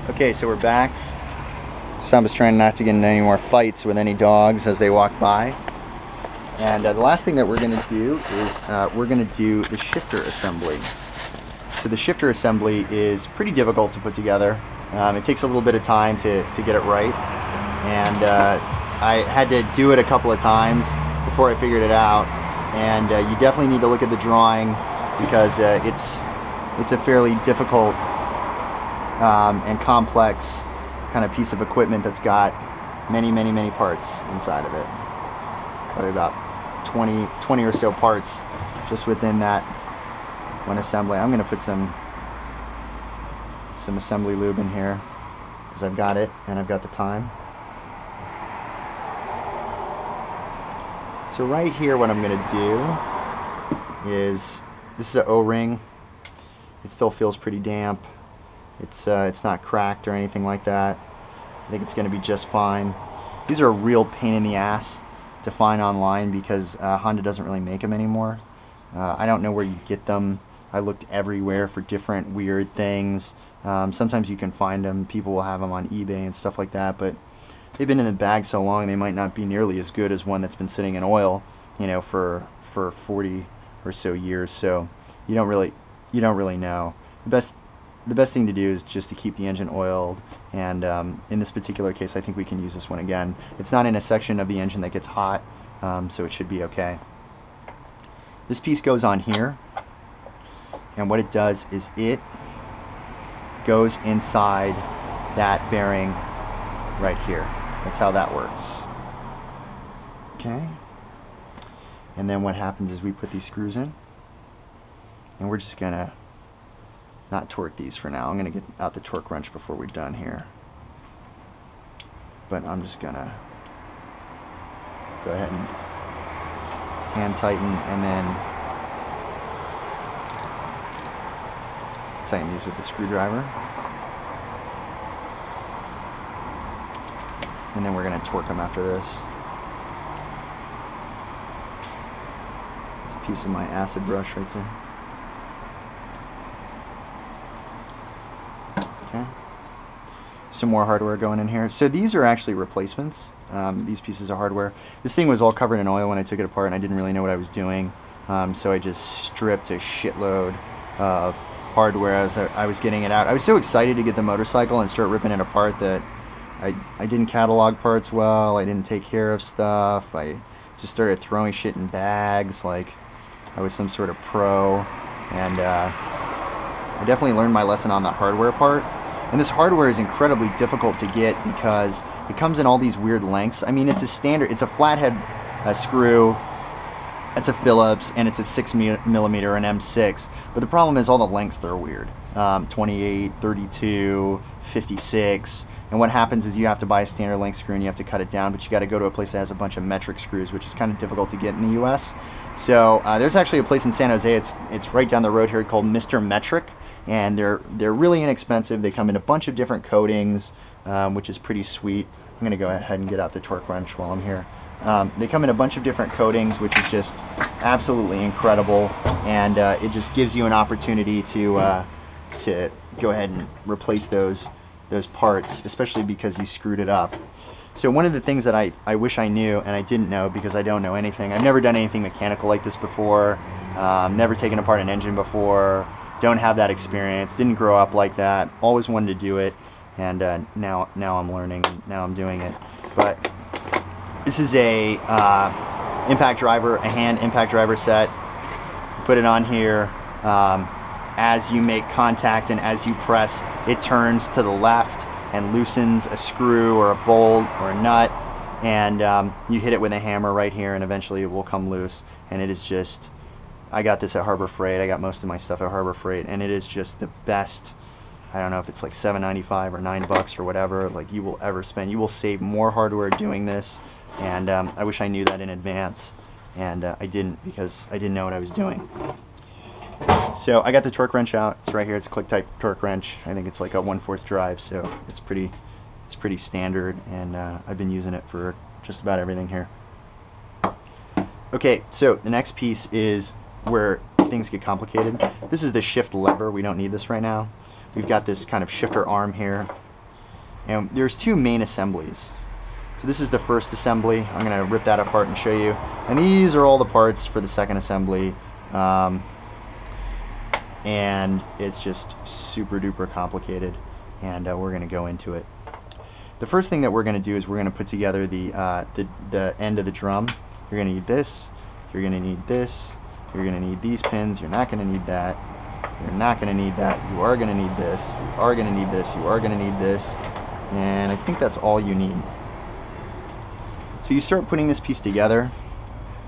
Okay, so we're back. Samba's trying not to get into any more fights with any dogs as they walk by. And the last thing that we're going to do is we're going to do the shifter assembly. So the shifter assembly is pretty difficult to put together. It takes a little bit of time to get it right. And I had to do it a couple of times before I figured it out. And you definitely need to look at the drawing because it's a fairly difficult and complex kind of piece of equipment that's got many parts inside of it. Probably about 20 or so parts just within that one assembly. I'm going to put some assembly lube in here because I've got it and I've got the time. So right here what I'm going to do is, this is an O-ring. It still feels pretty damp. It's not cracked or anything like that. I think it's going to be just fine. These are a real pain in the ass to find online because Honda doesn't really make them anymore. I don't know where you get them. I looked everywhere for different weird things. Sometimes you can find them. People will have them on eBay and stuff like that, but they've been in the bag so long they might not be nearly as good as one that's been sitting in oil, you know, for 40 or so years. So you don't really know. The best thing to do is just to keep the engine oiled, and in this particular case I think we can use this one again. It's not in a section of the engine that gets hot, so it should be okay. This piece goes on here, and what it does is it goes inside that bearing right here. That's how that works. Okay, and then what happens is we put these screws in, and we're just gonna not torque these for now. I'm going to get out the torque wrench before we're done here. But I'm just going to go ahead and hand tighten and then tighten these with the screwdriver. And then we're going to torque them after this. There's a piece of my acid brush right there. Some more hardware going in here. So these are actually replacements. These pieces of hardware. This thing was all covered in oil when I took it apart and I didn't really know what I was doing. So I just stripped a shitload of hardware as I was getting it out. I was so excited to get the motorcycle and start ripping it apart that I didn't catalog parts well. I didn't take care of stuff. I just started throwing shit in bags like I was some sort of pro. And I definitely learned my lesson on the hardware part. And this hardware is incredibly difficult to get because it comes in all these weird lengths. I mean, it's a standard, it's a flathead screw, it's a Phillips, and it's a 6mm, an M6. But the problem is all the lengths that are weird. 28, 32, 56. And what happens is you have to buy a standard length screw and you have to cut it down, but you got to go to a place that has a bunch of metric screws, which is kind of difficult to get in the US. So there's actually a place in San Jose, it's right down the road here, called Mr. Metric. And they're really inexpensive. They come in a bunch of different coatings, which is pretty sweet. I'm going to go ahead and get out the torque wrench while I'm here. They come in a bunch of different coatings, which is just absolutely incredible. And it just gives you an opportunity to go ahead and replace those parts, especially because you screwed it up. So one of the things that I wish I knew, and I didn't know because I don't know anything. I've never done anything mechanical like this before. Never taken apart an engine before. Don't have that experience, didn't grow up like that, always wanted to do it, and now I'm learning, now I'm doing it. But this is a impact driver, a hand impact driver set. Put it on here. As you make contact and as you press, it turns to the left and loosens a screw or a bolt or a nut, and you hit it with a hammer right here and eventually it will come loose. And it is just, I got this at Harbor Freight. I got most of my stuff at Harbor Freight, and it is just the best. I don't know if it's like $7.95 or $9 or whatever, like you will ever spend. You will save more hardware doing this, and I wish I knew that in advance, and I didn't because I didn't know what I was doing. So I got the torque wrench out. It's right here. It's a click type torque wrench. I think it's like a 1/4 drive, so it's pretty standard, and I've been using it for just about everything here. Okay, so the next piece is where things get complicated. This is the shift lever. We don't need this right now. We've got this kind of shifter arm here, And there's two main assemblies. So this is the first assembly. I'm going to rip that apart and show you. And these are all the parts for the second assembly. And it's just super duper complicated. And we're going to go into it. The first thing that we're going to do is we're going to put together the end of the drum. You're going to need this. You're going to need this. You're going to need these pins. You're not going to need that. You're not going to need that. You are going to need this. You are going to need this. You are going to need this. And I think that's all you need. So you start putting this piece together.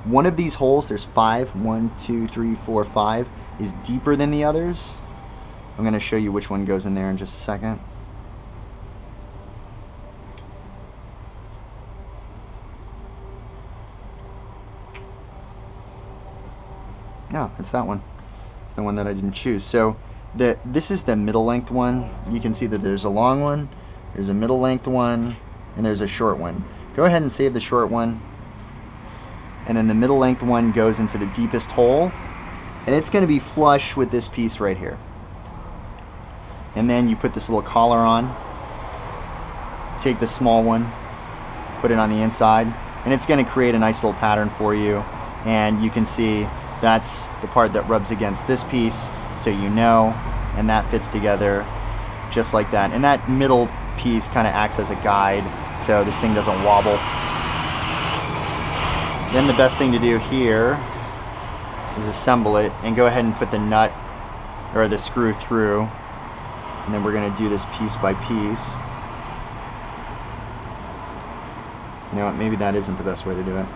One of these holes, there's 5, 1, 2, 3, 4, 5, is deeper than the others. I'm going to show you which one goes in there in just a second. No, it's that one. It's the one that I didn't choose. So this is the middle length one. You can see that there's a long one, there's a middle length one, and there's a short one. Go ahead and save the short one. And then the middle length one goes into the deepest hole. And it's going to be flush with this piece right here. And then you put this little collar on. Take the small one, put it on the inside. And it's going to create a nice little pattern for you. And you can see that's the part that rubs against this piece, so you know. And that fits together just like that. And that middle piece kind of acts as a guide, so this thing doesn't wobble. Then the best thing to do here is assemble it and go ahead and put the nut or the screw through, and then we're going to do this piece by piece. You know what, maybe that isn't the best way to do it,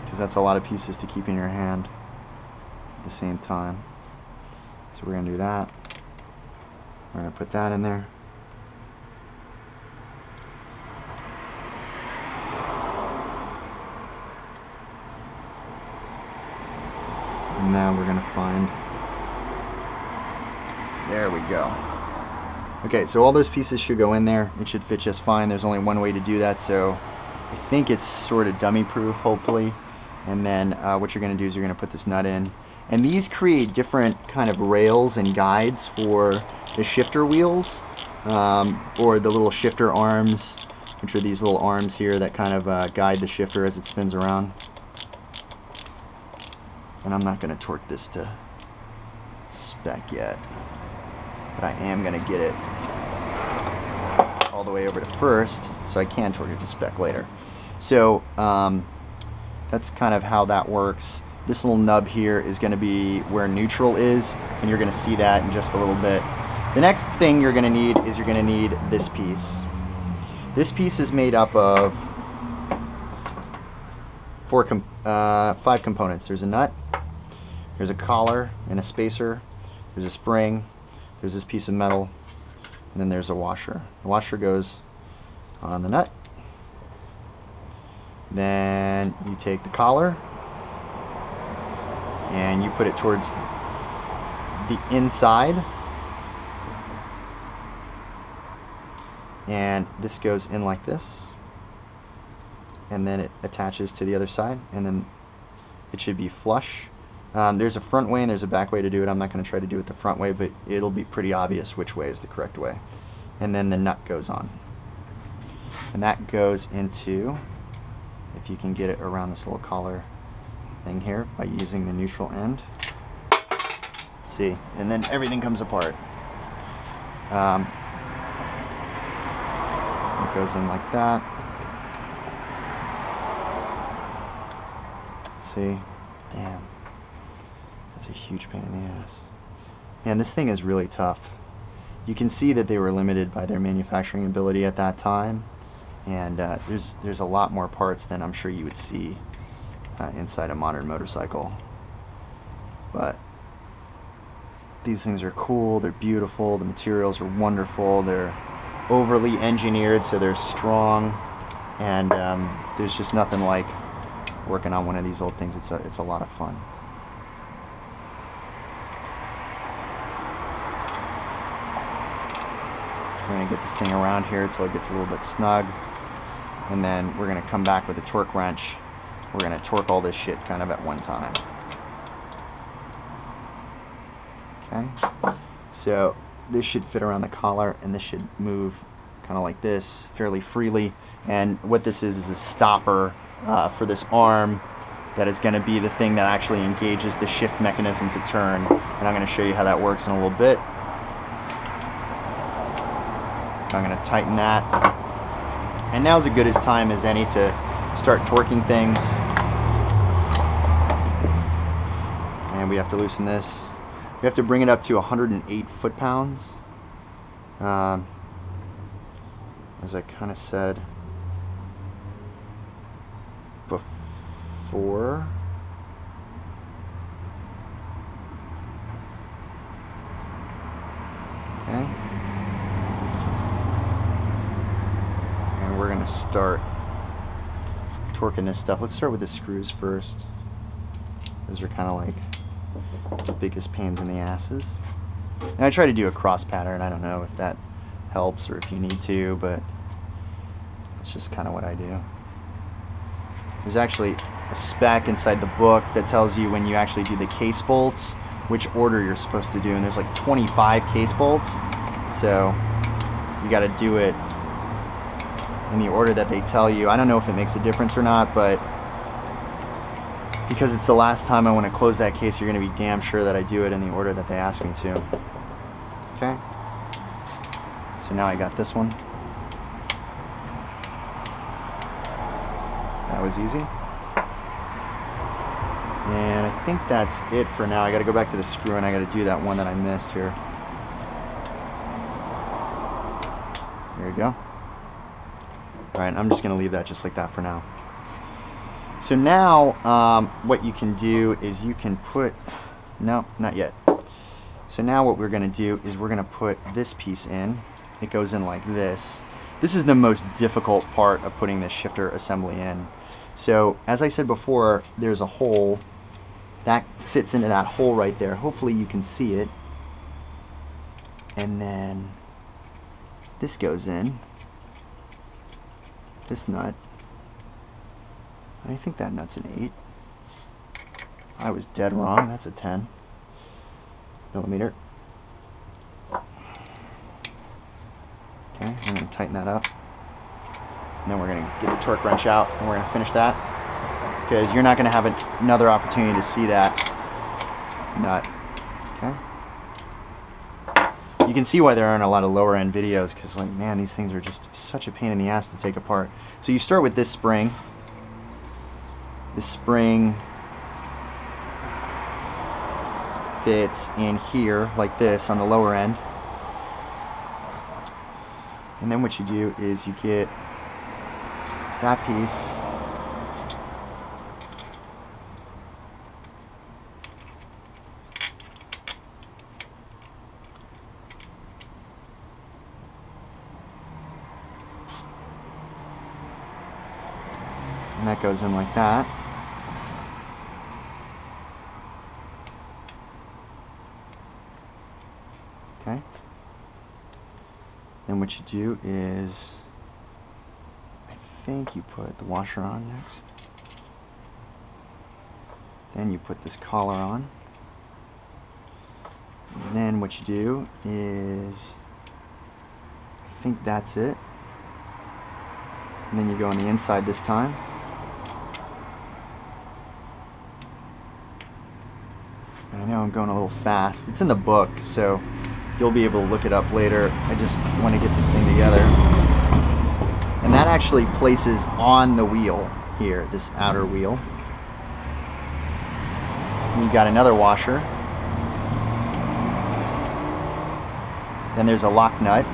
because that's a lot of pieces to keep in your hand at the same time. So we're going to do that. We're going to put that in there. And now we're going to find, there we go. Okay, so all those pieces should go in there. It should fit just fine. There's only one way to do that, so I think it's sort of dummy proof, hopefully. And then what you're going to do is you're going to put this nut in. And these create different kind of rails and guides for the shifter wheels, or the little shifter arms, which are these little arms here that kind of guide the shifter as it spins around. And I'm not going to torque this to spec yet, but I am going to get it all the way over to first, so I can torque it to spec later. So that's kind of how that works. This little nub here is going to be where neutral is, and you're going to see that in just a little bit. The next thing you're going to need is you're going to need this piece. This piece is made up of 5 components. There's a nut, there's a collar and a spacer, there's a spring, there's this piece of metal, and then there's a washer. The washer goes on the nut. Then you take the collar and you put it towards the inside, and this goes in like this, and then it attaches to the other side, and then it should be flush. There's a front way and there's a back way to do it. I'm not going to try to do it the front way, but it'll be pretty obvious which way is the correct way. And then the nut goes on, and that goes into, if you can get it around this little collar thing here by using the neutral end. See, and then everything comes apart. It goes in like that. See, damn, that's a huge pain in the ass. Man, this thing is really tough. You can see that they were limited by their manufacturing ability at that time, and there's a lot more parts than I'm sure you would see inside a modern motorcycle. But these things are cool, they're beautiful, the materials are wonderful, they're overly engineered so they're strong, and there's just nothing like working on one of these old things. It's a lot of fun. We're going to get this thing around here until it gets a little bit snug, and then we're going to come back with a torque wrench. We're going to torque all this shit kind of at one time. Okay, so this should fit around the collar, and this should move kind of like this fairly freely. And what this is a stopper for this arm that is going to be the thing that actually engages the shift mechanism to turn. And I'm going to show you how that works in a little bit. I'm going to tighten that. And now's as good as time as any to start torquing things. And we have to loosen this. We have to bring it up to 108 foot-pounds. As I kind of said before. Okay. And we're going to start torquing this stuff. Let's start with the screws first. Those are kind of like the biggest pains in the asses. And I try to do a cross pattern. I don't know if that helps or if you need to, but it's just kind of what I do. There's actually a spec inside the book that tells you when you actually do the case bolts, which order you're supposed to do, and there's like 25 case bolts, so you got to do it in the order that they tell you. I don't know if it makes a difference or not, but because it's the last time I want to close that case, you're going to be damn sure that I do it in the order that they ask me to. Okay? So now I got this one. That was easy. And I think that's it for now. I got to go back to the screw and I got to do that one that I missed here. There you go. Alright, I'm just going to leave that just like that for now. So now what you can do is you can put, no, not yet. So now what we're going to do is we're going to put this piece in. It goes in like this. This is the most difficult part of putting this shifter assembly in. So as I said before, there's a hole that fits into that hole right there. Hopefully you can see it. And then this goes in, this nut. I think that nut's an 8. I was dead wrong. That's a 10 millimeter. Okay, I'm going to tighten that up. And then we're going to get the torque wrench out and we're going to finish that. Because you're not going to have another opportunity to see that nut. Okay? You can see why there aren't a lot of lower end videos, because like, man, these things are just such a pain in the ass to take apart. So you start with this spring. This spring fits in here like this on the lower end. And then what you do is you get that piece and that goes in like that. Okay. Then what you do is, I think you put the washer on next. Then you put this collar on. And then what you do is, I think that's it. And then you go on the inside this time. And I know I'm going a little fast. It's in the book, so you'll be able to look it up later. I just want to get this thing together. And that actually places on the wheel here, this outer wheel. And you've got another washer. Then there's a lock nut.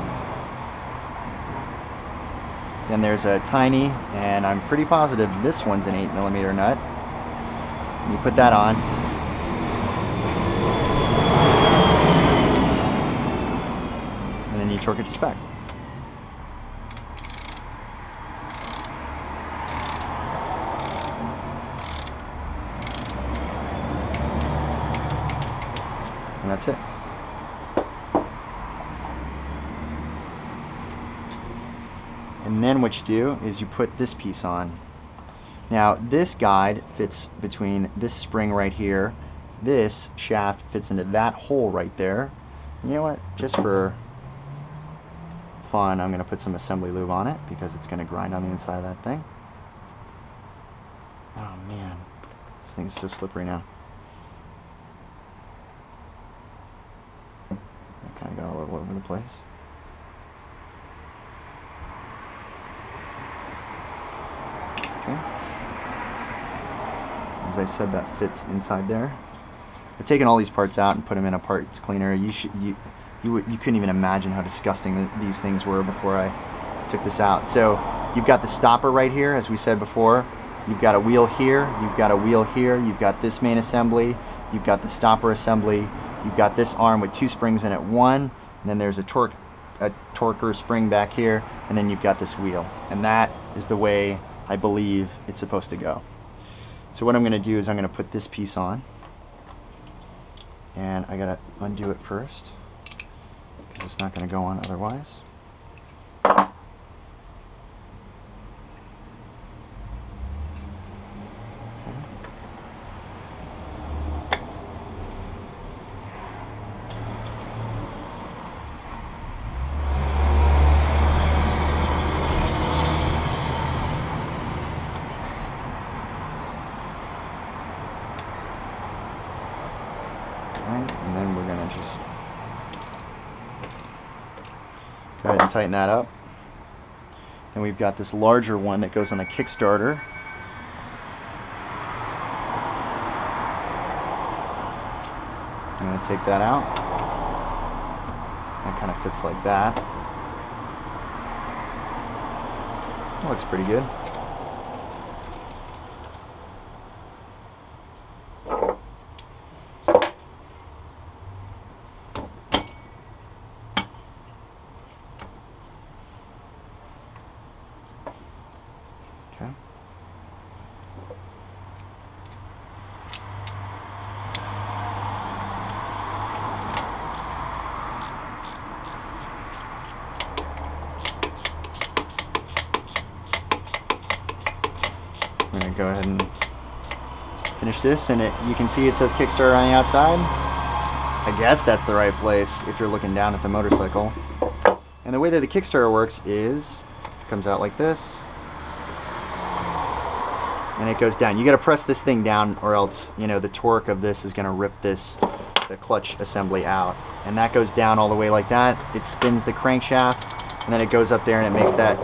Then there's a tiny, and I'm pretty positive this one's an 8mm nut. And you put that on. And then you torque it to spec. And that's it. And then what you do is you put this piece on. Now this guide fits between this spring right here. This shaft fits into that hole right there. You know what? Just for fun, I'm going to put some assembly lube on it because it's going to grind on the inside of that thing. Oh man, this thing is so slippery now. I kind of got all over the place. Okay. As I said, that fits inside there. I've taken all these parts out and put them in a parts cleaner. You couldn't even imagine how disgusting these things were before I took this out. So you've got the stopper right here, as we said before. You've got a wheel here, you've got a wheel here, you've got this main assembly, you've got the stopper assembly, you've got this arm with 2 springs in it, one, and then there's a torquer spring back here, and then you've got this wheel. And that is the way I believe it's supposed to go. So what I'm going to do is I'm going to put this piece on, and I got to undo it first because it's not going to go on otherwise. And then we're going to just go ahead and tighten that up. And we've got this larger one that goes on the Kickstarter. I'm going to take that out. That kind of fits like that. That looks pretty good. Okay. I'm going to go ahead and finish this, and you can see it says Kickstarter on the outside. I guess that's the right place if you're looking down at the motorcycle. And the way that the Kickstarter works is it comes out like this, and it goes down. You got to press this thing down, or else, you know, the torque of this is going to rip the clutch assembly out. And that goes down all the way like that. It spins the crankshaft, and then it goes up there and it makes that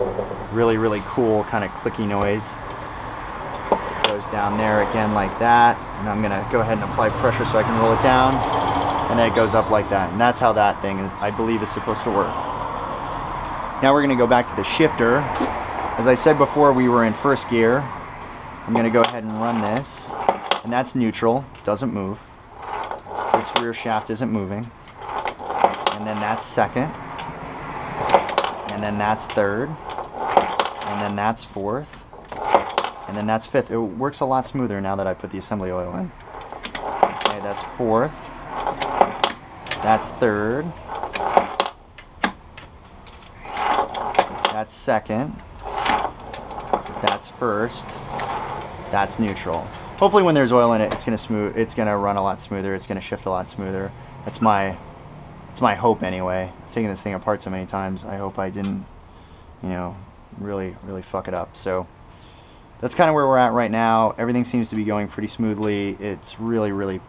really, really cool kind of clicky noise. It goes down there again like that, and I'm going to go ahead and apply pressure so I can roll it down, and then it goes up like that. And that's how that thing, I believe, is supposed to work. Now we're going to go back to the shifter. As I said before, we were in first gear. I'm going to go ahead and run this, and that's neutral, doesn't move. This rear shaft isn't moving. And then that's second. And then that's third. And then that's fourth. And then that's fifth. It works a lot smoother now that I put the assembly oil in. Okay, that's fourth. That's third. That's second. That's first. That's neutral. Hopefully when there's oil in it, it's gonna run a lot smoother, it's gonna shift a lot smoother. That's my hope anyway. I've taken this thing apart so many times, I hope I didn't, you know, really fuck it up. So that's kind of where we're at right now. Everything seems to be going pretty smoothly. It's really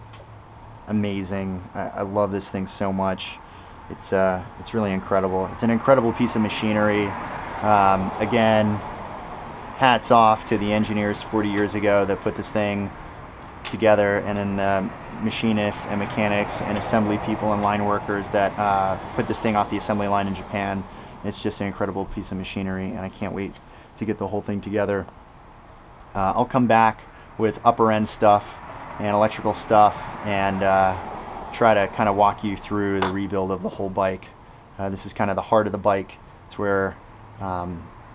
amazing. I love this thing so much. It's really incredible. It's an incredible piece of machinery. Again, hats off to the engineers 40 years ago that put this thing together, and then the machinists and mechanics and assembly people and line workers that put this thing off the assembly line in Japan. It's just an incredible piece of machinery, and I can't wait to get the whole thing together. I'll come back with upper end stuff and electrical stuff, and try to kind of walk you through the rebuild of the whole bike. This is kind of the heart of the bike. It's where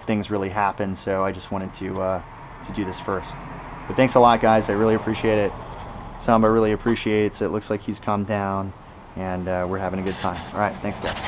things really happen, so I just wanted to do this first. But thanks a lot, guys. I really appreciate it. Samba really appreciates it. Looks like he's calmed down, and we're having a good time. All right, thanks, guys.